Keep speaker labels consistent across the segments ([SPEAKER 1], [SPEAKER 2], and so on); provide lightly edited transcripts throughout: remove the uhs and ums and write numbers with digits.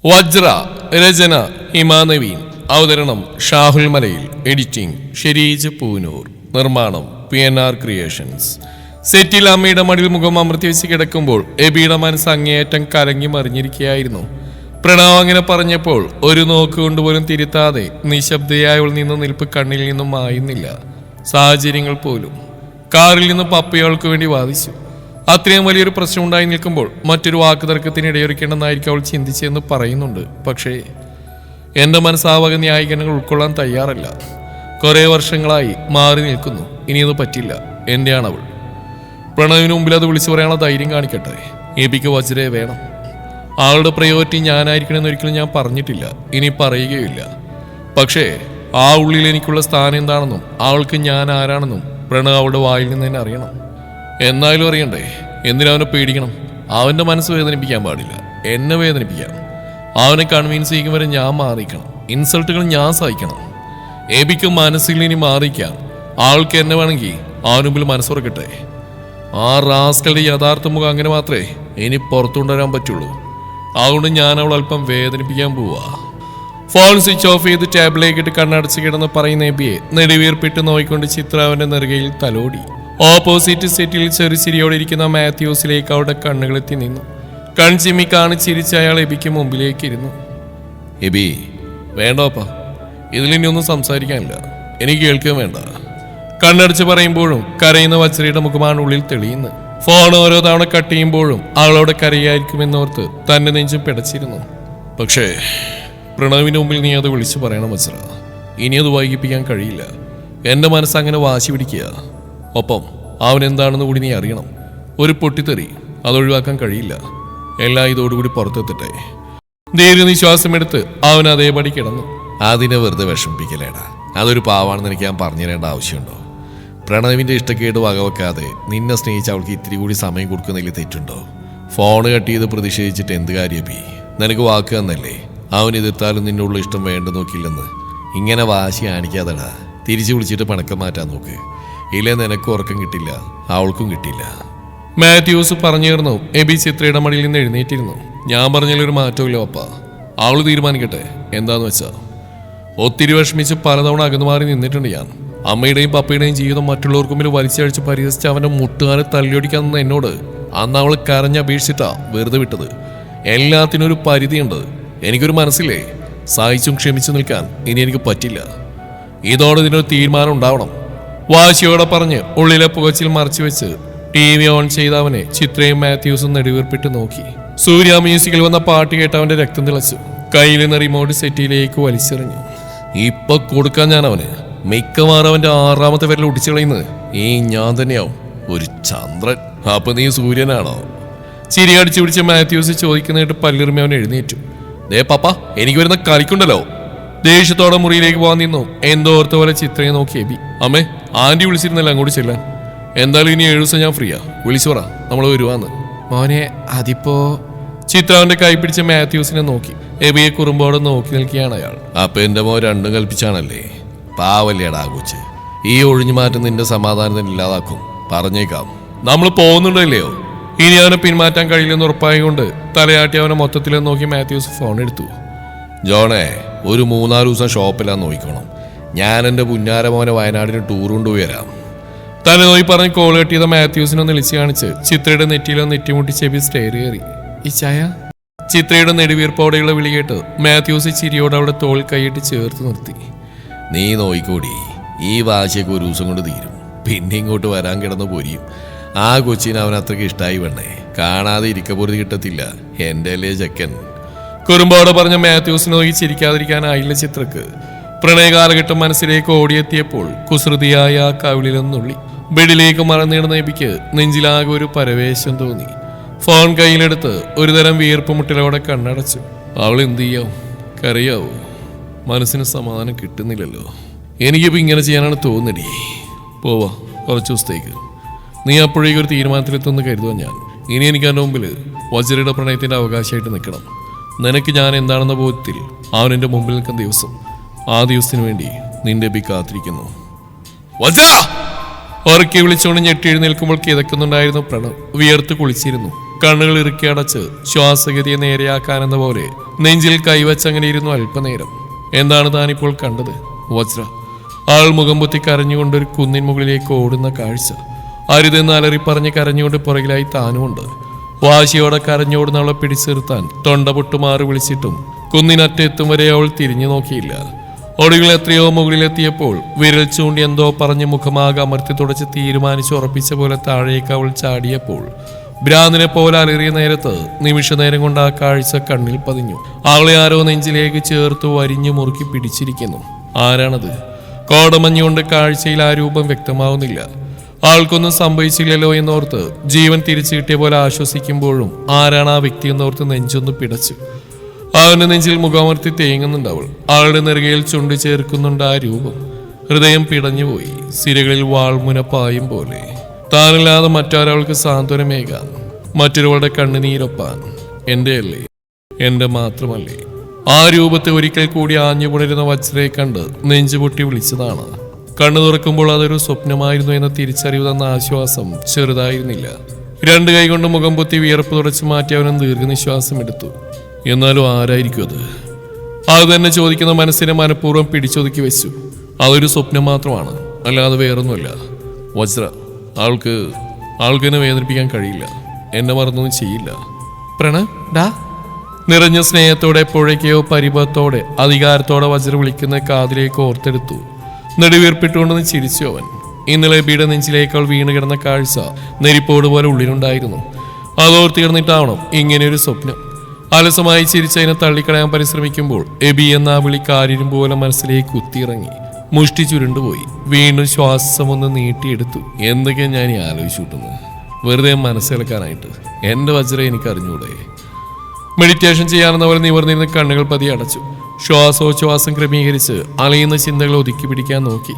[SPEAKER 1] വജ്ര രചന ഹിമാനവീൻ അവതരണം ഷാഹുൽ മലയിൽ എഡിറ്റിംഗ് ഷെരീജ് പൂനൂർ നിർമ്മാണം PNR ക്രിയേഷൻസ് സെറ്റിൽ അമ്മയുടെ മടിയിൽ മുഖം അമർത്തി വെച്ച് കിടക്കുമ്പോൾ എബിയുടെ മനസ്സ് അങ്ങേയറ്റം കലങ്ങി മറിഞ്ഞിരിക്കുകയായിരുന്നു. പ്രണവ് അങ്ങനെ പറഞ്ഞപ്പോൾ ഒരു നോക്ക് കൊണ്ടുപോലും തിരുത്താതെ നിശബ്ദയായവൾ നിന്ന് നിൽപ്പ് കണ്ണിൽ നിന്നും മായുന്നില്ല. സാഹചര്യങ്ങൾ പോലും കാറിൽ നിന്ന് പപ്പയവൾക്ക് വേണ്ടി വാദിച്ചു. അത്രയും വലിയൊരു പ്രശ്നം ഉണ്ടായി നിൽക്കുമ്പോൾ മറ്റൊരു വാക്ക് തർക്കത്തിന് ഇടയൊരുക്കേണ്ടെന്നായിരിക്കും അവൾ ചിന്തിച്ചെന്ന് പറയുന്നുണ്ട്. പക്ഷേ എൻ്റെ മനസ്സ് ആ വക ന്യായീകരണങ്ങൾ ഉൾക്കൊള്ളാൻ തയ്യാറല്ല. കുറേ വർഷങ്ങളായി മാറി നിൽക്കുന്നു. ഇനിയത് പറ്റില്ല. എൻ്റെയാണ് അവൾ. പ്രണവിന് മുമ്പിൽ അത് വിളിച്ചു പറയാനുള്ള ധൈര്യം കാണിക്കട്ടെ. എബിക്ക് വജ്രയെ വേണം. ആളുടെ പ്രയോറിറ്റി ഞാനായിരിക്കണമെന്ന് ഒരിക്കലും ഞാൻ പറഞ്ഞിട്ടില്ല, ഇനി പറയുകയില്ല. പക്ഷേ ആ ഉള്ളിൽ എനിക്കുള്ള സ്ഥാനം എന്താണെന്നും അവൾക്ക് ഞാൻ ആരാണെന്നും പ്രണവ് അവളുടെ വായിൽ നിന്ന് തന്നെ അറിയണം. എന്നാലും അറിയണ്ടേ? എന്തിനവനെ പേടിക്കണം? അവൻ്റെ മനസ്സ് വേദനിപ്പിക്കാൻ പാടില്ല, എന്നെ വേദനിപ്പിക്കാം. അവനെ കൺവീൻസ് ചെയ്യും വരെ ഞാൻ മാറിക്കണം. ഇൻസൾട്ടുകൾ ഞാൻ സഹിക്കണം. എബിക്ക് മനസ്സിൽ ഇനി മാറിക്കാം. ആൾക്ക് എന്നെ വേണമെങ്കിൽ അവന് മുമ്പിൽ മനസ്സുറക്കട്ടെ. ആ റാസ്കളുടെ യഥാർത്ഥ മുഖം അങ്ങനെ മാത്രമേ ഇനി പുറത്തുകൊണ്ടുവരാൻ പറ്റുള്ളൂ. അതുകൊണ്ട് ഞാൻ അവൾ അല്പം വേദനിപ്പിക്കാൻ പോവാ. ഫോൺ സ്വിച്ച് ഓഫ് ചെയ്ത് ടേബിളിലേക്ക് ഇട്ട് കണ്ണടച്ച് കിടന്ന് പറയുന്ന എബിയെ നെടുവീർപ്പിട്ട് നോയിക്കൊണ്ട് ചിത്ര അവൻ്റെ നെറുകയിൽ തലോടി. ഓപ്പോസിറ്റ് സെറ്റിൽ ചെറുചിരിയോടെ ഇരിക്കുന്ന മാത്യൂസിലേക്ക് അവളുടെ കണ്ണുകളെത്തി നിന്നു. കൺചിമ്മി കാണിച്ചിരിച്ച് അയാൾ എബിക്ക് മുമ്പിലേക്ക് ഇരുന്നു. എബി വേണ്ടോപ്പാ, ഇതിലിനി ഒന്നും സംസാരിക്കാനില്ല. എനിക്ക് കേൾക്കുകയും വേണ്ട. കണ്ണടച്ച് പറയുമ്പോഴും കരയുന്ന വജ്രയുടെ മുഖമാണ് ഉള്ളിൽ തെളിയുന്നത്. ഫോൺ ഓരോ തവണ കട്ട് ചെയ്യുമ്പോഴും അവളോട് കരയായിരിക്കുമെന്നോർത്ത് തന്നെ നെഞ്ചും പിടച്ചിരുന്നു. പക്ഷേ പ്രണവിന് മുമ്പിൽ നീ അത് വിളിച്ചു പറയണം വജ്ര. ഇനി അത് വൈകിപ്പിക്കാൻ കഴിയില്ല. എൻ്റെ മനസ്സങ്ങനെ വാശി പിടിക്കുക. ഒപ്പം അവൻ എന്താണെന്ന് കൂടി നീ അറിയണം. ഒരു പൊട്ടിത്തെറി അതൊഴിവാക്കാൻ കഴിയില്ല. എല്ലാം ഇതോടുകൂടി പുറത്തെത്തട്ടെ. ദീർഘനിശ്വാസമെടുത്ത് അവൻ അതേപടി കിടന്നു.
[SPEAKER 2] അതിനെ വെറുതെ വിഷമിപ്പിക്കലേടാ. അതൊരു പാവാണെന്ന് എനിക്ക് ഞാൻ പറഞ്ഞു തരേണ്ട ആവശ്യമുണ്ടോ? പ്രണവിൻ്റെ ഇഷ്ടക്കേട് വകവെക്കാതെ നിന്നെ സ്നേഹിച്ച് അവൾക്ക് ഇത്തിരി കൂടി സമയം കൊടുക്കുന്നതിൽ തെറ്റുണ്ടോ? ഫോണ് കട്ട് ചെയ്ത് പ്രതിഷേധിച്ചിട്ട് എന്ത് കാര്യപ്പി? നിനക്ക് വാക്ക് തന്നല്ലേ അവൻ എതിർത്താലും നിന്നുള്ള ഇഷ്ടം വേണ്ട നോക്കില്ലെന്ന്. ഇങ്ങനെ വാശി കാണിക്കാതെടാ. തിരിച്ചു വിളിച്ചിട്ട് പണക്കം മാറ്റാൻ നോക്ക്. ഇല്ലേ നിനക്കും ഉറക്കം കിട്ടില്ല, അവൾക്കും കിട്ടില്ല.
[SPEAKER 1] മാത്യൂസ് പറഞ്ഞിരുന്നു. എബി ചിത്രയുടെ മടിയിൽ നിന്ന് എഴുന്നേറ്റിരുന്നു. ഞാൻ പറഞ്ഞതിലൊരു മാറ്റമില്ല പപ്പ. അവൾ തീരുമാനിക്കട്ടെ എന്താന്ന് വെച്ചാ. ഒത്തിരി വിഷമിച്ച് പലതവണ അകന്നു മാറി നിന്നിട്ടുണ്ട് ഞാൻ. അമ്മയുടെയും പപ്പയുടെയും ജീവിതം മറ്റുള്ളവർക്ക് മുമ്പിൽ വലിച്ചഴിച്ച് പരിഹസിച്ച് അവൻ്റെ മുട്ടുകാരെ തല്ലിയൊടിക്കാൻ നിന്ന് എന്നോട് അന്ന് അവൾ കരഞ്ഞപേക്ഷിച്ചിട്ടാ വെറുതെ വിട്ടത്. എല്ലാത്തിനും ഒരു പരിധിയുണ്ട്. എനിക്കൊരു മനസ്സില്ലേ, സഹിച്ചും ക്ഷമിച്ചു നിൽക്കാൻ ഇനി എനിക്ക് പറ്റില്ല. ഇതോടെ ഇതിനൊരു തീരുമാനം ഉണ്ടാവണം. വാശിയോടെ പറഞ്ഞ് ഉള്ളിലെ പുകച്ചിൽ മറച്ചു വെച്ച് TV ഓൺ ചെയ്ത അവനെ ചിത്രയും മാത്യൂസും നെടുവീർപ്പിട്ട് നോക്കി. സൂര്യ മ്യൂസിക്കിൽ വന്ന പാട്ട് കേട്ട് അവന്റെ രക്തം തിളച്ചു. കയ്യിൽ നിന്ന് റിമോട്ട് സെറ്റിയിലേക്ക് വലിച്ചെറിഞ്ഞു. ഇപ്പൊ കൊടുക്കാൻ ഞാൻ അവന്. മിക്കവാറും അവന്റെ 6ാമത്തെ വിരൽ ഒടിച്ചു കളയുന്നത് ഈ ഞാൻ തന്നെയാവും. ഒരു ചന്ദ്രൻ. അപ്പൊ നീ സൂര്യനാണോ? ചിരി അടിച്ചു പിടിച്ച മാത്യൂസ് ചോദിക്കുന്നതായിട്ട് പല്ലിറുമി അവൻ എഴുന്നേറ്റു. ദേ പപ്പ, എനിക്ക് വരുന്ന കളിക്കുണ്ടല്ലോ. ദേഷ്യത്തോടെ മുറിയിലേക്ക് പോകാൻ നിന്നു. എന്തോ ഓർത്ത പോലെ ചിത്രയെ നോക്കി എബി. അമ്മേ, ആന്റി വിളിച്ചിരുന്നല്ലോ അങ്ങോട്ട് ചെല്ലാൻ. എന്തായാലും ഇനി 7 ദിവസം ഞാൻ ഫ്രീയാ. വിളിച്ചു പറ, നമ്മൾ വരുവാന്ന്. മോനെ അതിപ്പോ. ചിത്ര അവന്റെ കൈ പിടിച്ച മാത്യൂസിനെ നോക്കി. എബിയെ കുറുമ്പോടെ നോക്കി നിൽക്കുകയാണ് അയാൾ.
[SPEAKER 2] അപ്പൊ എന്റെ മോൻ രണ്ടും കൽപ്പിച്ചാണല്ലേ? പാവല്ലേടാ കൊച്ച്. ഈ ഒഴിഞ്ഞു മാറ്റം നിന്റെ സമാധാനത്തിന് ഇല്ലാതാക്കും. പറഞ്ഞേക്കാം.
[SPEAKER 1] നമ്മൾ പോകുന്നുണ്ടല്ലയോ? ഇനി അവനെ പിന്മാറ്റാൻ കഴിയില്ലെന്ന് ഉറപ്പായതുകൊണ്ട് തലയാട്ടി അവനെ മൊത്തത്തിൽ നോക്കി മാത്യൂസ് ഫോൺ എടുത്തു.
[SPEAKER 2] ജോണേ, ഒരു 3-4 ദിവസം ഷോപ്പിലാന്ന് നോക്കണം. ഞാൻ എൻ്റെ പുന്നാരമോനെ വയനാടിന് ടൂർ കൊണ്ടുവരാം.
[SPEAKER 1] തല നോയി പറഞ്ഞ് കോൾ കട്ട് ചെയ്ത മാത്യൂസിനെ ഒന്ന് വിളിച്ച് കാണിച്ച് ചിത്രയുടെ നെറ്റിയിലോ നെറ്റിമുട്ടി ചെവി സ്റ്റെയർ കയറി. ഈ ചായ. ചിത്രയുടെ നെടുവീർപ്പോടെയുള്ള വിളി കേട്ട് മാത്യൂസ് ചിരിയോടെ അവിടെ തോൾ കൈയിട്ട് ചേർത്ത് നിർത്തി.
[SPEAKER 2] നീ നോയിക്കോടി, ഈ വാശിയൊക്കെ ഒരു ദിവസം കൊണ്ട് തീരും. പിന്നെ ഇങ്ങോട്ട് വരാൻ കിടന്ന് പൊരിയും. ആ കൊച്ചിനെ അവൻ അത്രയ്ക്ക് ഇഷ്ടമായി വേണേ. കാണാതെ ഇരിക്കപ്പൊരുതി കിട്ടത്തില്ല എൻ്റെ അല്ലേ ചെക്കൻ.
[SPEAKER 1] കുറുമ്പോടെ പറഞ്ഞ മാത്യൂസിനെ നോക്കി ചിരിക്കാതിരിക്കാനായില്ല ചിത്രക്ക്. പ്രണയ കാലഘട്ടം മനസ്സിലേക്ക് ഓടിയെത്തിയപ്പോൾ കുസൃതിയായ ആ കവിളിലൊന്നുള്ളി. ബെഡിലേക്ക് മറന്നിടുന്ന എബിക്ക് നെഞ്ചിലാകെ ഒരു പരവേശം തോന്നി. ഫോൺ കയ്യിലെടുത്ത് ഒരുതരം വീർപ്പ് മുട്ടിലോടെ കണ്ണടച്ചു. അവൾ എന്ത് ചെയ്യാവും? കരയാവോ? മനസ്സിന് സമാധാനം കിട്ടുന്നില്ലല്ലോ. എനിക്കിപ്പോൾ ഇങ്ങനെ ചെയ്യാനാണ് തോന്നടി. പോവാ കുറച്ച് ദിവസത്തേക്ക്. നീ അപ്പോഴേക്കും ഒരു തീരുമാനത്തിലെത്തുമെന്ന് കരുതുവാൻ ഞാൻ. ഇനി എനിക്ക് അതിൻ്റെ മുമ്പിൽ വജ്രയുടെ പ്രണയത്തിൻ്റെ അവകാശമായിട്ട് നിൽക്കണം. നിനക്ക് ഞാൻ എന്താണെന്ന ബോധ്യത്തിൽ അവൻ എൻ്റെ മുമ്പിൽ നിൽക്കുന്ന ദിവസം, ആ ദിവസത്തിന് വേണ്ടി നിന്റെ എബി കാത്തിരിക്കുന്നു. വജ്ര! ഉറക്കി വിളിച്ചുകൊണ്ട് ഞെട്ടി എഴുന്നേൽക്കുമ്പോൾ കിതക്കുന്നുണ്ടായിരുന്നു പ്രണവ്. വിയർത്ത് കുളിച്ചിരുന്നു. കണ്ണുകൾ ഇറുക്കി അടച്ച് ശ്വാസഗതിയെ നേരെയാക്കാനെന്ന പോലെ നെഞ്ചിൽ കൈവച്ചങ്ങനെ ഇരുന്നു അല്പനേരം. എന്താണ് താനിപ്പോൾ കണ്ടത്? വജ്ര. ആൾ മുഖം പൊത്തി കരഞ്ഞുകൊണ്ടൊരു കുന്നിൻ മുകളിലേക്ക് ഓടുന്ന കാഴ്ച. അരുതെന്ന് അലറിപ്പറഞ്ഞ് കരഞ്ഞുകൊണ്ട് പുറകിലായി താനുമുണ്ട്. വാശിയോടെ കരഞ്ഞോടുന്ന അവളെ പിടിച്ചു നിർത്താൻ തൊണ്ട പൊട്ടുമാറി വിളിച്ചിട്ടും കുന്നിനറ്റെത്തും വരെ അവൾ തിരിഞ്ഞു നോക്കിയില്ല. ഒടുവിൽ എത്രയോ മുകളിലെത്തിയപ്പോൾ വിരൽ ചൂണ്ടി എന്തോ പറഞ്ഞ് മുഖമാകെ അമർത്തി തുടച്ച് തീരുമാനിച്ച് ഉറപ്പിച്ച പോലെ താഴേക്ക് അവൾ ചാടിയപ്പോൾ ഭ്രാന്തിനെ പോലെ അലറിയ നേരത്ത് നിമിഷ നേരം കൊണ്ട് ആ കാഴ്ച കണ്ണിൽ പതിഞ്ഞു. അവളെ ആരോ നെഞ്ചിലേക്ക് ചേർത്ത് വരിഞ്ഞു മുറുക്കി പിടിച്ചിരിക്കുന്നു. ആരാണത്? കോടമഞ്ഞുകൊണ്ട് കാഴ്ചയിൽ ആ രൂപം വ്യക്തമാവുന്നില്ല. ആൾക്കൊന്നും സംഭവിച്ചില്ലല്ലോ എന്നോർത്ത് ജീവൻ തിരിച്ചു കിട്ടിയ പോലെ ആശ്വസിക്കുമ്പോഴും ആരാണ് ആ വ്യക്തി എന്നോർത്ത് നെഞ്ചൊന്ന് പിടച്ചു. അവന്റെ നെഞ്ചിൽ മുഖമർത്തി തേങ്ങുന്നുണ്ട് അവൾ. ആളുടെ നെറുകയിൽ ചുണ്ട് ചേർക്കുന്നുണ്ട് ആ രൂപം. ഹൃദയം പിടഞ്ഞുപോയി, സിരകളിൽ വാൾമുന പായും പോലെ. താനില്ലാതെ മറ്റൊരാൾക്ക് സാന്ത്വനമേകാൻ, മറ്റൊരുവളുടെ കണ്ണുനീരൊപ്പാൻ. എന്റെ അല്ലേ, എന്റെ മാത്രമല്ലേ? ആ രൂപത്തെ ഒരിക്കൽ കൂടി ആഞ്ഞുപുണരുന്ന വജ്രയെ കണ്ട് നെഞ്ചുപൊട്ടി വിളിച്ചതാണ്. കണ്ണു തുറക്കുമ്പോൾ അതൊരു സ്വപ്നമായിരുന്നു എന്ന തിരിച്ചറിവ് തന്ന ആശ്വാസം ചെറുതായിരുന്നില്ല. രണ്ടു കൈകൊണ്ട് മുഖം പൊത്തി വിയർപ്പ് തുടച്ചു മാറ്റി അവനും ദീർഘനിശ്വാസം എടുത്തു. എന്നാലും ആരായിരിക്കും അത്? അത് തന്നെ ചോദിക്കുന്ന മനസ്സിനെ മനഃപൂർവ്വം പിടിച്ചൊതുക്കി വെച്ചു. അതൊരു സ്വപ്നം മാത്രമാണ്, അല്ലാതെ വേറൊന്നുമല്ല. വജ്ര, ആൾക്കെന്നെ വേദനിപ്പിക്കാൻ കഴിയില്ല. എന്നെ മറന്നൊന്നും ചെയ്യില്ല. പ്രണവ് ഡാ. നിറഞ്ഞ സ്നേഹത്തോടെ എപ്പോഴേക്കോ പരിഭവത്തോടെ അധികാരത്തോടെ വജ്ര വിളിക്കുന്ന കാതിലേക്ക് ഓർത്തെടുത്തു. നെടുവീർപ്പിട്ടുകൊണ്ടെന്ന് ചിരിച്ചു അവൻ. ഇന്നലെ ബിയുടെ നെഞ്ചിലേക്ക് അവൾ വീണ് കിടന്ന കാഴ്ച നെരിപ്പോട് പോലെ ഉള്ളിലുണ്ടായിരുന്നു. അതോർത്ത് കിടന്നിട്ടാവണം ഇങ്ങനെയൊരു സ്വപ്നം. അലസമായി ചിരിച്ചതിനെ തള്ളിക്കളയാൻ പരിശ്രമിക്കുമ്പോൾ എബി എന്ന ആ വിളി കാരിരും പോലെ മനസ്സിലേക്ക് കുത്തിയിറങ്ങി. മുഷ്ടി ചുരുണ്ടുപോയി. വീണ്ടും ശ്വാസമൊന്ന് നീട്ടിയെടുത്തു. എന്തൊക്കെയാണ് ഞാൻ ഈ ആലോചിച്ചു കൂട്ടുന്നത്? വെറുതെ മനസ്സിലാക്കാനായിട്ട്. എൻ്റെ വജ്ര എനിക്ക് അറിഞ്ഞൂടെ? മെഡിറ്റേഷൻ ചെയ്യാനെന്ന പോലെ നിവർന്നിരുന്ന കണ്ണുകൾ പതിയെ അടച്ചു. ശ്വാസോച്ഛ്വാസം ക്രമീകരിച്ച് അലയുന്ന ചിന്തകൾ ഒതുക്കി പിടിക്കാൻ നോക്കി.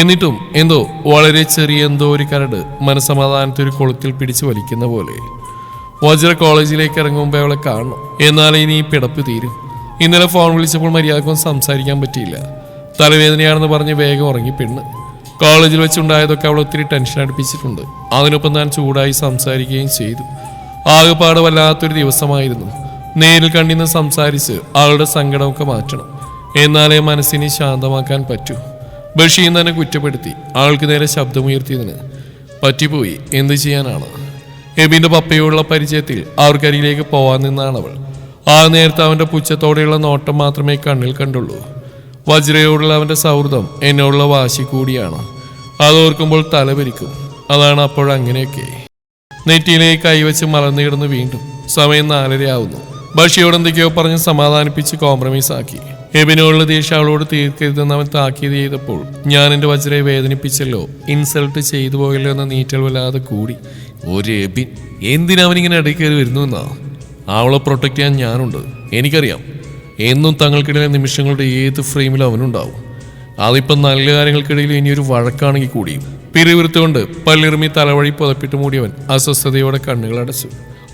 [SPEAKER 1] എന്നിട്ടും എന്തോ വളരെ ചെറിയ എന്തോ ഒരു കരട് മനസമാധാനത്തെ ഒരു കൊളുത്തിൽ പിടിച്ചു വലിക്കുന്ന പോലെ. വജ്ര കോളേജിലേക്ക് ഇറങ്ങും മുമ്പേ അവളെ കാണണം. എന്നാലേ ഇനി ഈ പിടപ്പ് തീരും. ഇന്നലെ ഫോൺ വിളിച്ചപ്പോൾ മര്യാദക്കൊന്നും സംസാരിക്കാൻ പറ്റിയില്ല. തലവേദനയാണെന്ന് പറഞ്ഞ് വേഗം ഉറങ്ങി പെണ്ണ്. കോളേജിൽ വെച്ചുണ്ടായതൊക്കെ അവൾ ഒത്തിരി ടെൻഷൻ അടുപ്പിച്ചിട്ടുണ്ട്. അതിനൊപ്പം താൻ ചൂടായി സംസാരിക്കുകയും ചെയ്തു. ആകെപ്പാട് വല്ലാത്തൊരു ദിവസമായിരുന്നു. നേരിൽ കണ്ടിന്ന് സംസാരിച്ച് അവളുടെ സങ്കടമൊക്കെ മാറ്റണം. എന്നാലേ മനസ്സിനെ ശാന്തമാക്കാൻ പറ്റൂ. ബഷീർ തന്നെ കുറ്റപ്പെടുത്തി ആൾക്ക് നേരെ ശബ്ദമുയർത്തിയതിന്. പറ്റിപ്പോയി, എന്ത് ചെയ്യാനാണ്? എബിന്റെ പപ്പയോടുള്ള പരിചയത്തിൽ അവർക്കരികിലേക്ക് പോവാൻ നിന്നാണ് അവൾ. ആ നേരത്തെ അവന്റെ പുച്ഛത്തോടെയുള്ള നോട്ടം മാത്രമേ കണ്ണിൽ കണ്ടുള്ളൂ. വജ്രയോടുള്ള അവന്റെ സൗഹൃദം എന്നോടുള്ള വാശി കൂടിയാണ്. അതോർക്കുമ്പോൾ തലപരിക്കും. അതാണ് അപ്പോഴങ്ങനെയൊക്കെ. നെറ്റിയിലേക്ക് കൈവച്ച് മലർന്നു കിടന്ന് വീണ്ടും. സമയം 4:30 ആവുന്നു. ബഷിയോട് എന്തൊക്കെയോ പറഞ്ഞ് സമാധാനിപ്പിച്ച് കോംപ്രമൈസ് ആക്കി. എബിനോടുള്ള ദേഷ്യം അവളോട് തീർക്കരുതെന്ന് അവൻ താക്കീത് ചെയ്തപ്പോൾ ഞാൻ എൻ്റെ വജ്രയെ വേദനിപ്പിച്ചല്ലോ, ഇൻസൾട്ട് ചെയ്തു പോയല്ലോ എന്ന നീറ്റൽ വല്ലാതെ കൂടി. ഒരു എബിൻ എന്തിനവനിങ്ങനെ ഇടയിൽ കയറി വരുന്നു എന്നാ? അവളെ പ്രൊട്ടക്ട് ചെയ്യാൻ ഞാനുണ്ട്. എനിക്കറിയാം എന്നും തങ്ങൾക്കിടയിലെ നിമിഷങ്ങളുടെ ഏത് ഫ്രെയിമിലും അവനുണ്ടാവും. അതിപ്പം നല്ല കാര്യങ്ങൾക്കിടയിൽ ഇനിയൊരു വഴക്കാണെങ്കിൽ കൂടിയും. പിറിവിറുത്തുകൊണ്ട് പല്ലിറുമി തലവഴി പുതപ്പിട്ട് മൂടിയവൻ അസ്വസ്ഥതയോടെ കണ്ണുകൾ അടച്ചു.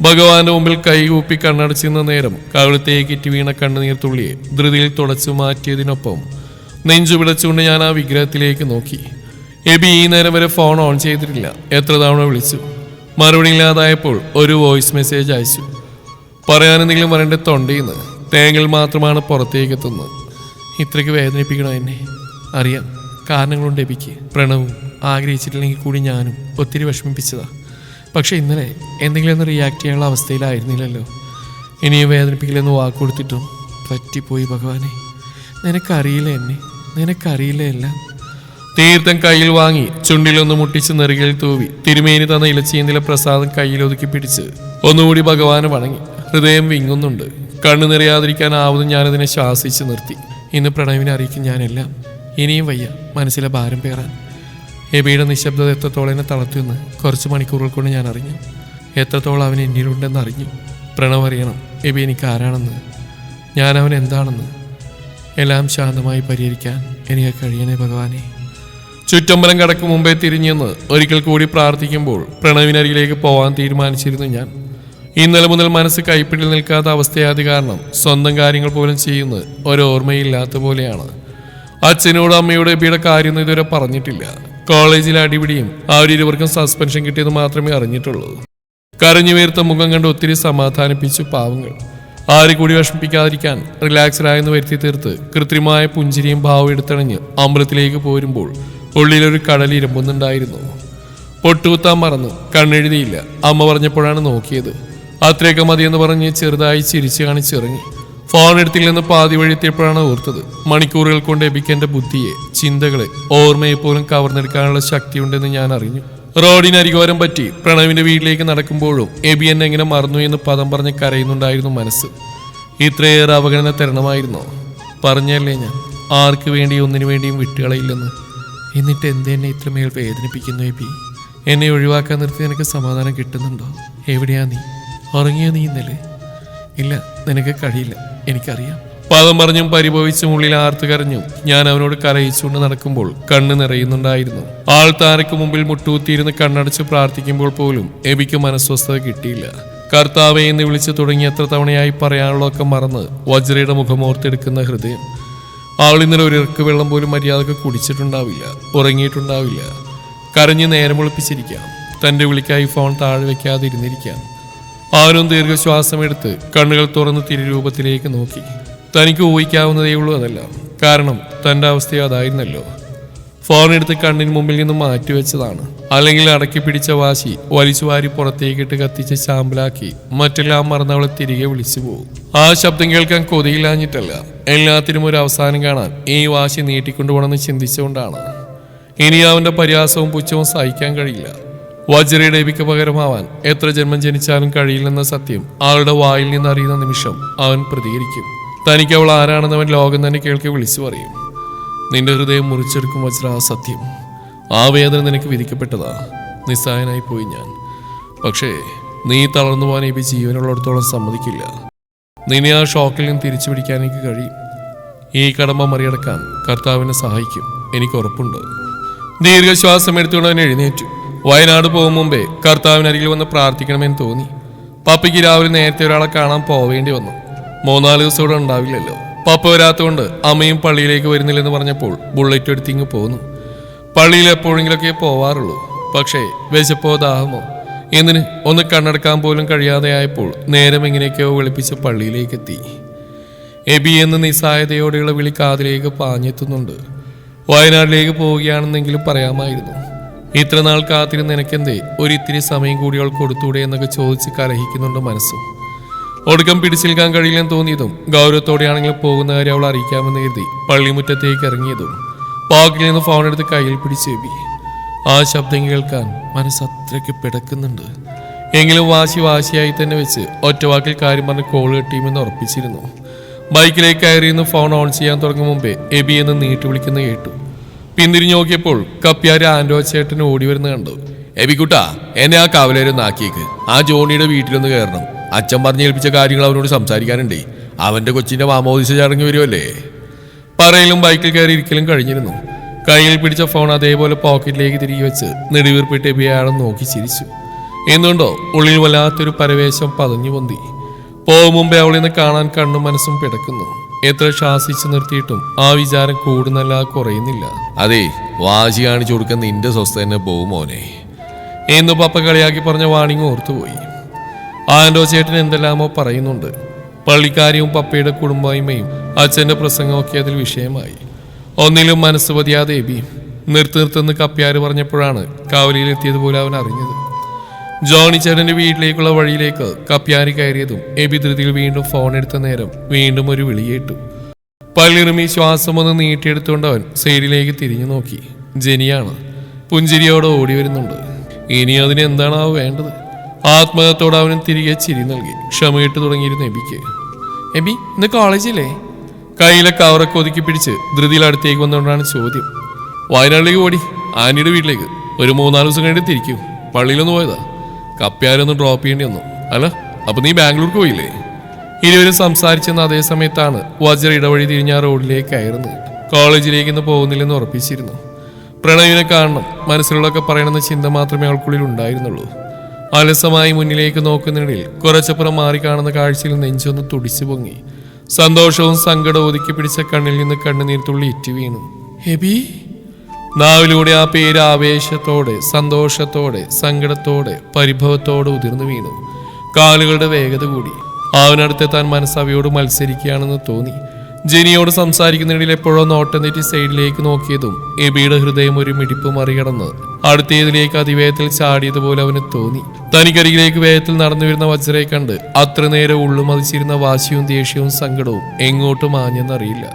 [SPEAKER 1] ഭഗവാന്റെ മുമ്പിൽ കൈകൂപ്പി കണ്ണടച്ചിരുന്ന നേരം കവിളത്തേക്കിറ്റ് വീണ കണ്ണുനീർത്തുള്ളിയെ ധൃതിയിൽ തുടച്ചു മാറ്റിയതിനൊപ്പം നെഞ്ചു പിടച്ചുകൊണ്ട് ഞാൻ ആ വിഗ്രഹത്തിലേക്ക് നോക്കി. എബി ഈ നേരം വരെ ഫോൺ ഓൺ ചെയ്തിട്ടില്ല. എത്ര തവണ വിളിച്ചു. മറുപടി ഇല്ലാതായപ്പോൾ ഒരു വോയിസ് മെസ്സേജ് അയച്ചു. പറയാനെന്തെങ്കിലും പറയേണ്ട തൊണ്ടയിന്ന് തേങ്ങൽ മാത്രമാണ് പുറത്തേക്ക് എത്തുന്നത്. ഇത്രയ്ക്ക് വേദനിപ്പിക്കണോ എന്നെ? അറിയാം, കാരണങ്ങളുണ്ട് എബിക്ക്. പ്രണവും ആഗ്രഹിച്ചിട്ടില്ലെങ്കിൽ കൂടി ഞാനും ഒത്തിരി വിഷമിപ്പിച്ചതാ. പക്ഷെ ഇന്നലെ എന്തെങ്കിലും ഒന്ന് റിയാക്ട് ചെയ്യാനുള്ള അവസ്ഥയിലായിരുന്നില്ലല്ലോ. ഇനിയും വേദനിപ്പിക്കില്ലെന്ന് വാക്ക് കൊടുത്തിട്ടും പറ്റിപ്പോയി ഭഗവാനെ. നിനക്കറിയില്ല എന്നെ, നിനക്കറിയില്ല എല്ലാം. തീർത്ഥം കയ്യിൽ വാങ്ങി ചുണ്ടിലൊന്ന് മുട്ടിച്ച് നെറുകയിൽ തൂവി തിരുമേനി തന്ന ഇലച്ചീന്തിലെ പ്രസാദം കയ്യിൽ ഒതുക്കി പിടിച്ച് ഒന്നുകൂടി ഭഗവാനെ വണങ്ങി. ഹൃദയം വിങ്ങുന്നുണ്ട്. കണ്ണു നിറയാതിരിക്കാനാവുന്ന ഞാനതിനെ ശ്വാസിച്ച് നിർത്തി. ഇന്ന് പ്രണവിനെ അറിയിക്കും ഞാനെല്ലാം. ഇനിയും വയ്യ മനസ്സിലെ ഭാരം പേറാൻ. എബിയുടെ നിശബ്ദത എത്രത്തോളം എന്നെ തളർത്തുമെന്ന് കുറച്ച് മണിക്കൂറുകൾ കൊണ്ട് ഞാൻ അറിഞ്ഞു. എത്രത്തോളം അവൻ എന്നിലുണ്ടെന്ന് അറിഞ്ഞു. പ്രണവ് അറിയണം എബി എനിക്ക് ആരാണെന്ന്, ഞാൻ അവൻ എന്താണെന്ന്. എല്ലാം ശാന്തമായി പരിഹരിക്കാൻ എനിക്ക് കഴിയണേ ഭഗവാനെ. ചുറ്റമ്പലം കടക്കും മുമ്പേ തിരിഞ്ഞെന്ന് ഒരിക്കൽ കൂടി പ്രാർത്ഥിക്കുമ്പോൾ പ്രണവിനരികിലേക്ക് പോകാൻ തീരുമാനിച്ചിരുന്നു ഞാൻ. ഇന്നലെ മുതൽ മനസ്സ് കൈപ്പിടിൽ നിൽക്കാത്ത അവസ്ഥയായത് കാരണം സ്വന്തം കാര്യങ്ങൾ പോലും ചെയ്യുന്നത് ഒരോർമ്മയില്ലാത്ത പോലെയാണ്. അച്ഛനോട് അമ്മയോട് എബിയുടെ കാര്യമൊന്നും ഇതുവരെ പറഞ്ഞിട്ടില്ല. കോളേജിലെ അടിപിടിയും അവരിരുവർക്കും സസ്പെൻഷൻ കിട്ടിയത് മാത്രമേ അറിഞ്ഞിട്ടുള്ളൂ. കരഞ്ഞു വീർത്ത മുഖം കണ്ട് ഒത്തിരി സമാധാനിപ്പിച്ചു പാവങ്ങൾ. ആരെ കൂടി വിഷമിപ്പിക്കാതിരിക്കാൻ റിലാക്സ്ഡായെന്ന് വരുത്തി തീർത്ത് കൃത്രിമമായ പുഞ്ചിരിയും ഭാവം എടുത്തണഞ്ഞ് അമ്പലത്തിലേക്ക് പോരുമ്പോൾ ഉള്ളിലൊരു കടൽ ഇരമ്പുന്നുണ്ടായിരുന്നു. പൊട്ടുകുത്താൻ മറന്നു, കണ്ണെഴുതിയില്ല. അമ്മ പറഞ്ഞപ്പോഴാണ് നോക്കിയത്. അത്രയൊക്കെ മതിയെന്ന് പറഞ്ഞ് ചെറുതായി ചിരിച്ചു കാണിച്ചിറങ്ങി. ഫോൺ എടുത്തില്ലെന്ന് പാതി വഴി എത്തിയപ്പോഴാണ് ഓർത്തത്. മണിക്കൂറുകൾ കൊണ്ട് എബിക്കെന്റെ ബുദ്ധിയെ, ചിന്തകളെ, ഓർമ്മയെ പോലും കവർന്നെടുക്കാനുള്ള ശക്തിയുണ്ടെന്ന് ഞാൻ അറിഞ്ഞു. റോഡിനരികോരം പറ്റി പ്രണവിന്റെ വീട്ടിലേക്ക് നടക്കുമ്പോഴും എബി എന്നെ എങ്ങനെ മറന്നു എന്ന് പദം പറഞ്ഞ് കരയുന്നുണ്ടായിരുന്നു മനസ്സ്. ഇത്രയേറെ അവഗണന തരണമായിരുന്നോ? പറഞ്ഞല്ലേ ഞാൻ ആർക്ക് വേണ്ടി ഒന്നിനു വേണ്ടിയും വിട്ടുകളയില്ലെന്ന്. എന്നിട്ട് എന്തെന്നെ ഇത്രമേൽ വേദനിപ്പിക്കുന്നു എബി? എന്നെ ഒഴിവാക്കാൻ നിർത്തി നിനക്ക് സമാധാനം കിട്ടുന്നുണ്ടോ? എവിടെയാ നീ? ഉറങ്ങിയോ നീ ഇന്നലെ? ഇല്ല, നിനക്ക് കഴിയില്ല, എനിക്കറിയാം. പദം പറഞ്ഞും പരിഭവിച്ചും ഉള്ളിൽ ആർത്തു കരഞ്ഞും ഞാൻ അവനോട് കരയിച്ചുകൊണ്ട് നടക്കുമ്പോൾ കണ്ണ് നിറയുന്നുണ്ടായിരുന്നു. ആൾത്താരക്ക് മുമ്പിൽ മുട്ടുകുത്തിയിരുന്ന് കണ്ണടച്ച് പ്രാർത്ഥിക്കുമ്പോൾ പോലും എബിക്ക് മനസ്വസ്ഥത കിട്ടിയില്ല. കർത്താവെ എന്ന് വിളിച്ച് തുടങ്ങി എത്ര തവണയായി പറയാനുള്ളതൊക്കെ മറന്ന് വജ്രയുടെ മുഖമോർത്തെടുക്കുന്ന ഹൃദയം. അവൾ ഇന്നലെ ഒരു ഇറക്ക് വെള്ളം പോലും മര്യാദക്ക് കുടിച്ചിട്ടുണ്ടാവില്ല, ഉറങ്ങിയിട്ടുണ്ടാവില്ല. കരഞ്ഞ് നേരം ഒളിപ്പിച്ചിരിക്കാം. തൻ്റെ വിളിക്കായി ഫോൺ താഴെ വെക്കാതെ ഇരുന്നിരിക്കാം. ആരും ദീർഘശ്വാസമെടുത്ത് കണ്ണുകൾ തുറന്ന് തിരുരൂപത്തിലേക്ക് നോക്കി. തനിക്ക് ഊഹിക്കാവുന്നതേ ഉള്ളൂ അതല്ല, കാരണം തൻ്റെ അവസ്ഥയോ അതായിരുന്നല്ലോ. ഫോൺ എടുത്ത് കണ്ണിന് മുമ്പിൽ നിന്നും മാറ്റിവെച്ചതാണ്. അല്ലെങ്കിൽ അടക്കി പിടിച്ച വാശി വലിച്ചു വാരി പുറത്തേക്കിട്ട് കത്തിച്ച് ചാമ്പലാക്കി മറ്റെല്ലാം മറന്നവളെ തിരികെ വിളിച്ചു പോകും. ആ ശബ്ദം കേൾക്കാൻ കൊതിയില്ലാഞ്ഞിട്ടല്ല, എല്ലാത്തിനും ഒരു അവസാനം കാണാൻ ഈ വാശി നീട്ടിക്കൊണ്ടുപോകണമെന്ന് ചിന്തിച്ചുകൊണ്ടാണ്. ഇനി അവന്റെ പരിഹാസവും പുച്ഛവും സഹിക്കാൻ കഴിയില്ല. വജ്രയുടെ എബിക്ക് പകരമാവാൻ എത്ര ജന്മം ജനിച്ചാലും കഴിയില്ലെന്ന സത്യം ആളുടെ വായിൽ നിന്ന് അറിയുന്ന നിമിഷം അവൻ പ്രതികരിക്കും. തനിക്ക് അവൾ ആരാണെന്ന് അവൻ ലോകം തന്നെ കേൾക്കി വിളിച്ചു പറയും. നിന്റെ ഹൃദയം മുറിച്ചെടുക്കും വജ്ര, ആ സത്യം, ആ വേദന നിനക്ക് വിധിക്കപ്പെട്ടതാ. നിസ്സഹായനായി പോയി ഞാൻ. പക്ഷേ നീ തളർന്നു പോകാൻ എബി ജീവനുള്ളിടത്തോളം സമ്മതിക്കില്ല. നിന്നെ ആ ഷോക്കിൽ നിന്ന് തിരിച്ചു പിടിക്കാൻ എനിക്ക് കഴിയും. ഈ കടമ്പ മറികടക്കാൻ കർത്താവിനെ സഹായിക്കും, എനിക്ക് ഉറപ്പുണ്ട്. ദീർഘശ്വാസം എടുത്തുകൊണ്ട് അവൻ എഴുന്നേറ്റു. വയനാട് പോകും മുമ്പേ കർത്താവിനരികിൽ വന്ന് പ്രാർത്ഥിക്കണമെന്ന് തോന്നി. പപ്പയ്ക്ക് രാവിലെ നേരത്തെ ഒരാളെ കാണാൻ പോവേണ്ടി വന്നു. 3-4 ദിവസം ഇവിടെ ഉണ്ടാവില്ലല്ലോ. പപ്പ വരാത്തതുകൊണ്ട് അമ്മയും പള്ളിയിലേക്ക് വരുന്നില്ലെന്ന് പറഞ്ഞപ്പോൾ ബുള്ളറ്റ് എടുത്തിങ്ങ് പോന്നു. പള്ളിയിൽ എപ്പോഴെങ്കിലൊക്കെ പോവാറുള്ളൂ. പക്ഷേ വിശപ്പോ ദാഹമോ എന്തിന് ഒന്ന് കണ്ണടക്കാൻ പോലും കഴിയാതെ ആയപ്പോൾ നേരം എങ്ങനെയൊക്കെയോ വെളുപ്പിച്ച് പള്ളിയിലേക്ക് എത്തി. എബി എന്ന് നിസ്സഹായതയോടെയുള്ള വിളി കാതിലേക്ക് പാഞ്ഞെത്തുന്നുണ്ട്. വയനാട്ടിലേക്ക് പോവുകയാണെന്നെങ്കിലും പറയാമായിരുന്നു. ഇത്ര നാൾ കാത്തിരുന്ന് എനിക്കെന്തേ ഒരിത്തിരി സമയം കൂടി അവൾ കൊടുത്തൂടെ എന്നൊക്കെ ചോദിച്ച് കലഹിക്കുന്നുണ്ട് മനസ്സും. ഒടുക്കം പിടിച്ചെടുക്കാൻ കഴിയില്ലെന്ന് തോന്നിയതും ഗൗരവത്തോടെയാണെങ്കിലും പോകുന്ന കാര്യം അവൾ അറിയിക്കാമെന്ന് കരുതി പള്ളിമുറ്റത്തേക്ക് ഇറങ്ങിയതും പോക്കറ്റിൽ നിന്ന് ഫോൺ എടുത്ത് കയ്യിൽ പിടിച്ചേബി. ആ ശബ്ദം കേൾക്കാൻ മനസ്സത്രയ്ക്ക് പിടക്കുന്നുണ്ട്. എങ്കിലും വാശിയായി തന്നെ വെച്ച് ഒറ്റവാക്കിൽ കാര്യം പറഞ്ഞ് കോൾ കെട്ടിയുമെന്ന് ഉറപ്പിച്ചിരുന്നു. ബൈക്കിലേക്ക് കയറിയെന്ന് ഫോൺ ഓൺ ചെയ്യാൻ തുടങ്ങും മുമ്പേ എബി എന്ന് നീട്ടി വിളിക്കുന്ന കേട്ടു. പിന്തിരിഞ്ഞു നോക്കിയപ്പോൾ കപ്പ്യാര് ആൻഡോ ചേട്ടന് ഓടി വരുന്ന കണ്ടു.
[SPEAKER 2] എബിക്കുട്ടാ, എന്നെ ആ കവലേരൊന്ന് ആക്കിയേക്ക്. ആ ജോണിയുടെ വീട്ടിലൊന്ന് കയറണം. അച്ഛൻ പറഞ്ഞേൽപ്പിച്ച കാര്യങ്ങൾ അവനോട് സംസാരിക്കാനുണ്ടേ. അവന്റെ കൊച്ചിന്റെ മാമോദിസ ചടങ്ങ് വരുമല്ലേ.
[SPEAKER 1] പറയലും ബൈക്കിൽ കയറി ഇരിക്കലും കഴിഞ്ഞിരുന്നു. കയ്യിൽ പിടിച്ച ഫോൺ അതേപോലെ പോക്കറ്റിലേക്ക് തിരികെ വെച്ച് നെടുവീർപ്പിട്ട് എബി അയാളെ നോക്കി ചിരിച്ചു. എന്തുകൊണ്ടോ ഉള്ളിൽ വല്ലാത്തൊരു പരവേശം പതഞ്ഞു പൊന്തി. പോകും മുമ്പേ അവളിന്ന് കാണാൻ കണ്ണും മനസ്സും പിടക്കുന്നു. എത്ര ശാസിച്ചു നിർത്തിയിട്ടും ആ വിചാരം കൂടുന്നല്ല കുറയുന്നില്ല.
[SPEAKER 2] അതെ, വാശി കാണിച്ചു കൊടുക്കാൻ നിന്റെ സ്വസ്ഥ തന്നെ പോവും മോനെ
[SPEAKER 1] എന്ന് പപ്പ കളിയാക്കി പറഞ്ഞ വാണിങ് ഓർത്തുപോയി. ആൻഡോ ചേട്ടൻ എന്തെല്ലാമോ പറയുന്നുണ്ട്. പള്ളിക്കാരിയും പപ്പയുടെ കുടുംബായ്മയും അച്ഛന്റെ പ്രസംഗമൊക്കെ അതിൽ വിഷയമായി. ഒന്നിലും മനസ്സ് പതിയാതെ എബി നിർത്തുന്ന കപ്പ്യാര് പറഞ്ഞപ്പോഴാണ് കാവലിയിലെത്തിയതുപോലെ അവൻ അറിഞ്ഞത്. ജോണി ചേട്ടന്റെ വീട്ടിലേക്കുള്ള വഴിയിലേക്ക് കപ്പ്യാരി കയറിയതും എബി ധൃതിയിൽ വീണ്ടും ഫോൺ എടുത്ത നേരം വീണ്ടും ഒരു വിളിയേട്ടു. പല്ലിറുമി ശ്വാസം ഒന്ന് നീട്ടിയെടുത്തുകൊണ്ട് അവൻ സൈഡിലേക്ക് തിരിഞ്ഞു നോക്കി. ജെനിയാണ്. പുഞ്ചിരിയോടെ ഓടി വരുന്നുണ്ട്. ഇനി അതിന് എന്താണാവോ വേണ്ടത്? ആത്മഹത്തോടെ അവനും തിരികെ ചിരി നൽകി ക്ഷമയിട്ട് തുടങ്ങിയിരുന്നു എബിക്ക്. എബി ഇന്ന് കോളേജില്ലേ? കയ്യിലെ കവറൊക്കെ ഒതുക്കി പിടിച്ച് ധൃതിയിൽ അടുത്തേക്ക് വന്നുകൊണ്ടാണ് ചോദ്യം. വയനാട്ടിലേക്ക് ഓടി, ആന്റിയുടെ വീട്ടിലേക്ക്. ഒരു 3-4 ദിവസം കഴിഞ്ഞിട്ട് തിരിക്കും. പള്ളിയിലൊന്ന് പോയതാ. കപ്പ്യാരൊന്നും ഡ്രോപ്പ് ചെയ്യേണ്ടി വന്നു. അല്ല, അപ്പൊ നീ ബാംഗ്ലൂർക്ക് പോയില്ലേ? ഇരുവരും സംസാരിച്ചെന്ന അതേ സമയത്താണ് വജ്ര ഇടവഴി തിരിഞ്ഞ റോഡിലേക്ക് കയറുന്നത്. കോളേജിലേക്ക് ഇന്ന് പോകുന്നില്ലെന്ന് ഉറപ്പിച്ചിരുന്നു. പ്രണവിനെ കാണണം, മനസ്സിലുള്ളൊക്കെ പറയണമെന്ന ചിന്ത മാത്രമേ അവൾക്കുള്ളിൽ ഉണ്ടായിരുന്നുള്ളൂ. അലസമായി മുന്നിലേക്ക് നോക്കുന്നതിനിടയിൽ കുറച്ചപ്പുറം മാറി കാണുന്ന കാഴ്ചയിൽ നെഞ്ചൊന്ന് തുടിച്ചു പൊങ്ങി. സന്തോഷവും സങ്കടവും ഒതുക്കി പിടിച്ച കണ്ണിൽ നിന്ന് കണ്ണുനീർ തുള്ളി ഇറ്റി വീണു. എബി നാവിലൂടെ ആ പേര് ആവേശത്തോടെ, സന്തോഷത്തോടെ, സങ്കടത്തോടെ, പരിഭവത്തോടെ ഉതിർന്നു വീണു. കാലുകളുടെ വേഗത കൂടി. അവനടുത്തെത്താൻ മനസ്സ് അവയോട് മത്സരിക്കുകയാണെന്ന് തോന്നി. ജെനിയോട് സംസാരിക്കുന്നതിനിടയിൽ എപ്പോഴോ നോട്ടം തെറ്റി സൈഡിലേക്ക് നോക്കിയതും എബിയുടെ ഹൃദയം ഒരു മിടിപ്പ് മറികടന്ന് അടുത്തേതിലേക്ക് അതിവേഗത്തിൽ ചാടിയതുപോലെ അവന് തോന്നി. തനിക്കരികിലേക്ക് വേഗത്തിൽ നടന്നു വരുന്ന വജ്രയെ കണ്ട് അത്ര നേരം ഉള്ളു മതിച്ചിരുന്ന വാശിയും ദേഷ്യവും സങ്കടവും എങ്ങോട്ടും ആഞ്ഞെന്നറിയില്ല.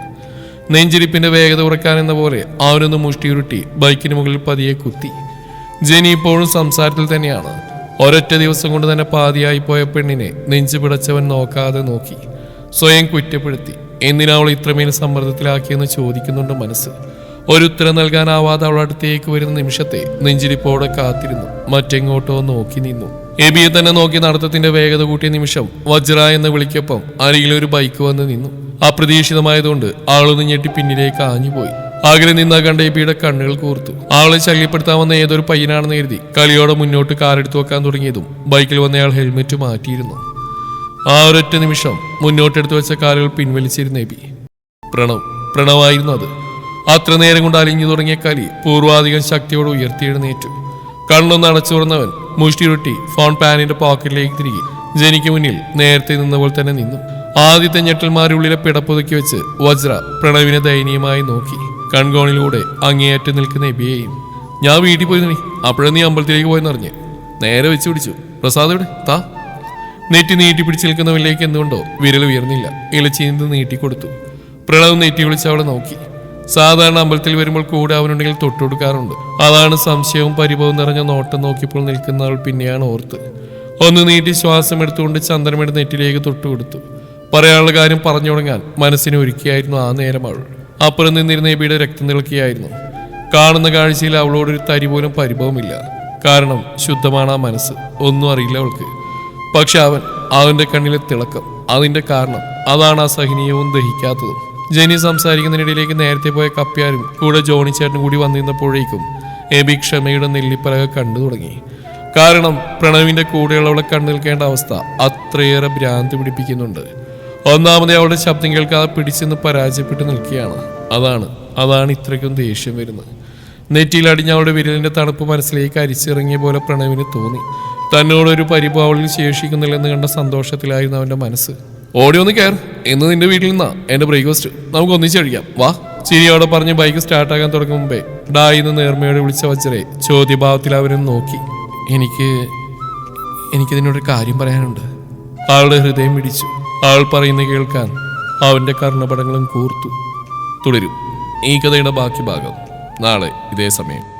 [SPEAKER 1] നെഞ്ചിരിപ്പിന്റെ വേഗത കുറയ്ക്കാനെന്ന പോലെ അവനൊന്ന് മുഷ്ടിയുരുട്ടി ബൈക്കിന് മുകളിൽ പതിയെ കുത്തി. ജെനി ഇപ്പോഴും സംസാരത്തിൽ തന്നെയാണ്. ഒരൊറ്റ ദിവസം കൊണ്ട് തന്നെ പാതിയായി പോയ പെണ്ണിനെ നെഞ്ചു പിടച്ചവൻ നോക്കാതെ നോക്കി. സ്വയം കുറ്റപ്പെടുത്തി. എന്തിനാ അവൾ ഇത്രമേൽ സമ്മർദ്ദത്തിലാക്കിയെന്ന് ചോദിക്കുന്നുണ്ട് മനസ്സ്. ഒരു ഉത്തരം നൽകാനാവാതെ അവൾ അടുത്തേക്ക് വരുന്ന നിമിഷത്തെ നെഞ്ചിരിപ്പോടെ കാത്തിരുന്നു. മറ്റെങ്ങോട്ടോ നോക്കി നിന്നു. എബിയെ തന്നെ നോക്കി നടത്തത്തിന്റെ വേഗത കൂട്ടിയ നിമിഷം വജ്ര എന്ന് വിളിക്കൊപ്പം അരികിലൊരു ബൈക്ക് വന്ന് നിന്നു. അപ്രതീക്ഷിതമായതുകൊണ്ട് ആളൊന്ന് ഞെട്ടി പിന്നിലേക്ക് ആഞ്ഞുപോയി. അകലെ നിന്നാ കണ്ട എബിയുടെ കണ്ണുകൾ കൂർത്തു. ആളെ ശല്യപ്പെടുത്താമെന്ന ഏതൊരു പയ്യനാണെന്ന് കരുതി കളിയോടെ മുന്നോട്ട് കാറെടുത്തു വെക്കാൻ തുടങ്ങിയതും ബൈക്കിൽ വന്നയാൾ ഹെൽമെറ്റ് മാറ്റിയിരുന്നു. ആ ഒരൊറ്റ നിമിഷം മുന്നോട്ടെടുത്തു വെച്ച കാലുകൾ പിൻവലിച്ചിരുന്ന എബി. പ്രണവായിരുന്നു അത്. അത്ര നേരം കൊണ്ട് അലിഞ്ഞു തുടങ്ങിയ കലി പൂർവാധികം ശക്തിയോടെ ഉയർത്തിയെഴുന്നേറ്റു. കണ്ണൊന്ന് അടച്ചു തുറന്നവൻ മുഷ്ടിയുരുട്ടി ഫോൺ പാനിന്റെ പോക്കറ്റിലേക്ക് തിരികെ ജനിക്ക് മുന്നിൽ നേരത്തെ നിന്നപ്പോൾ തന്നെ നിന്നു. ആദ്യത്തെ ഞെട്ടൽമാരുടെ ഉള്ളിലെ പിടപ്പുതുക്കി വെച്ച് വജ്ര പ്രണവിനെ ദയനീയമായി നോക്കി. കൺകോണിലൂടെ അങ്ങേയറ്റം നിൽക്കുന്ന എബിയെയും. ഞാൻ വീട്ടിൽ പോയി നീ അപ്പോഴേ നീ അമ്പലത്തിലേക്ക് പോയെന്നറിഞ്ഞ് നേരെ വെച്ച് പിടിച്ചു. പ്രസാദ് ഇവിടെ താ. നെറ്റി നീട്ടി പിടിച്ചു നിൽക്കുന്നവനിലേക്ക് എന്തുകൊണ്ടോ വിരൽ ഉയർന്നില്ല. ഇലച്ചീന്ത് നീട്ടിക്കൊടുത്തു. പ്രണവ് നെറ്റി വിളിച്ച് അവളെ നോക്കി. സാധാരണ അമ്പലത്തിൽ വരുമ്പോൾ കൂടെ അവനുണ്ടെങ്കിൽ തൊട്ടുകൊടുക്കാറുണ്ട്. അതാണ് സംശയവും പരിഭവവും നിറഞ്ഞ നോട്ടം നോക്കിയപ്പോൾ നിൽക്കുന്നവൾ പിന്നെയാണ് ഓർത്ത്. ഒന്ന് നീട്ടി ശ്വാസം എടുത്തുകൊണ്ട് ചന്ദനമെടുത്ത് നെറ്റിലേക്ക് തൊട്ടുകൊടുത്തു. പറയാനുള്ള കാര്യം പറഞ്ഞു തുടങ്ങാൻ മനസ്സിനെ ഒരുക്കിയായിരുന്നു ആ നേരം അവൾ. അപ്പുറം നിന്നിരുന്ന എബിയുടെ രക്തം തിളക്കിയായിരുന്നു. കാണുന്ന കാഴ്ചയിൽ അവളോടൊരു തരി പോലും പരിഭവമില്ല. കാരണം ശുദ്ധമാണ് ആ മനസ്സ്. ഒന്നും അറിയില്ല അവൾക്ക്. പക്ഷെ അവന്റെ കണ്ണിലെ തിളക്കം, അതിന്റെ കാരണം അതാണ് അസഹനീയവും ദഹിക്കാത്തതും. ജെനി സംസാരിക്കുന്നതിനിടയിലേക്ക് നേരത്തെ പോയ കപ്പ്യാരും കൂടെ ജോണി ചേട്ടനും കൂടി വന്നിരുന്നപ്പോഴേക്കും എബി ക്ഷമയുടെ നെല്ലിപ്പലക കണ്ടു തുടങ്ങി. കാരണം പ്രണവിന്റെ കൂടെയുള്ളവളെ കണ്ടു നിൽക്കേണ്ട അവസ്ഥ അത്രയേറെ ഭ്രാന്തി പിടിപ്പിക്കുന്നുണ്ട്. ഒന്നാമതേ അവളുടെ ശബ്ദം കേൾക്കാതെ പിടിച്ചെന്ന് പരാജയപ്പെട്ട് നിൽക്കുകയാണ്. അതാണ് ഇത്രയ്ക്കും ദേഷ്യം വരുന്നത്. നെറ്റിയിൽ അടിഞ്ഞ അവളുടെ വിരലിന്റെ തണുപ്പ് മനസ്സിലേക്ക് അരിച്ചിറങ്ങിയ പോലെ പ്രണവിന് തോന്നി. തന്നോടൊരു പരിഭവം അവളിൽ ശേഷിക്കുന്നില്ലെന്ന് കണ്ട സന്തോഷത്തിലായിരുന്നു അവന്റെ മനസ്സ്. ഓടി ഒന്ന് കയർ, എന്ന് നിന്റെ വീട്ടിൽ നിന്നാ എന്റെ ബ്രേക്ക്ഫാസ്റ്റ്, നമുക്ക് ഒന്നിച്ച് കഴിക്കാം, വാ. ചിരിയോടെ പറഞ്ഞ് ബൈക്ക് സ്റ്റാർട്ടാക്കാൻ തുടങ്ങും മുമ്പേ ഡായിന്ന് നേർമയോടെ വിളിച്ച വജ്രയെ ചോദ്യഭാവത്തിൽ അവനും നോക്കി. എനിക്കിതിനോടൊരു കാര്യം പറയാനുണ്ട്. ആളുടെ ഹൃദയം പിടിച്ചു. ആൾ പറയുന്നത് കേൾക്കാൻ അവന്റെ കർണപടങ്ങളും കൂർത്തു. തുടരും ഈ കഥയുടെ ബാക്കി ഭാഗം നാളെ ഇതേ സമയം.